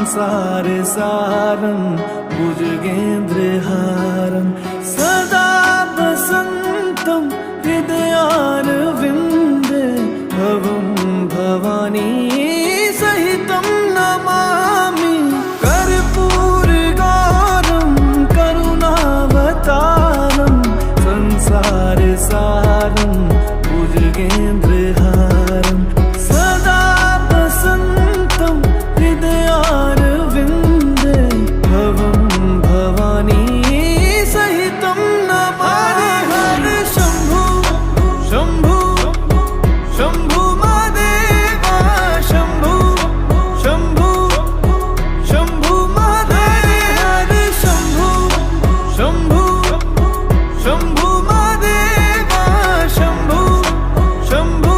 संसार सारं भुजगेन्द्रहारं सदा वसन्तं हृदयारविन्दे भवं भवानी सहितं नमामि कर्पूरगौरं करुणावतारं संसार सारं भुजगेन्द्रहारं सदा वसन्तं हृदयारविन्दे भवं भवानी सहितं नमामि हर शम्भु शम्भु शम्भु महादेव शम्भु शम्भु शम्भु महादेव हर शम्भु शम्भु शम्भु महादेव शम्भु शम्भु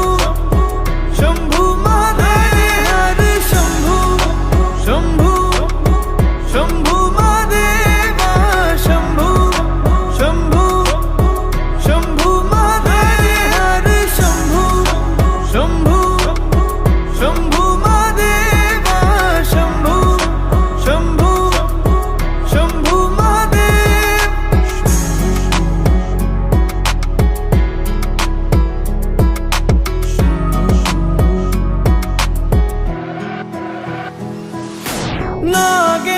शम्भु महादेव हर शम्भु शम्भु शम्भु महादेव शम्भु शम्भु शम्भु महादेव हर शम्भु शम्भु शम्भु महादेव शम्भु शम्भु शम्भु महादेव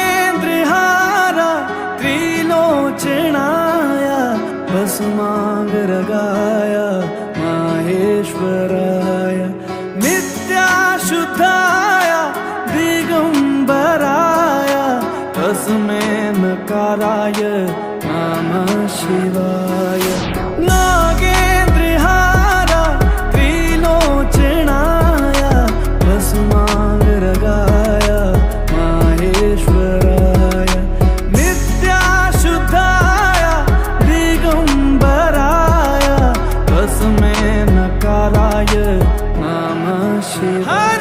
नागेन्द्रहार त्रिलोचनाय भस्मांगरगाय माहेश्वराय नित्याशुद्धाय दिगंबराय तस्मै नकाराय नमः शिवाय नागेन्द्रहार त्रिलोचनाय भस्मांगरगाय माहेश्वराय नित्याशुद्धाय दिगंबराय तस्मै नकाराय नमः शिवाय।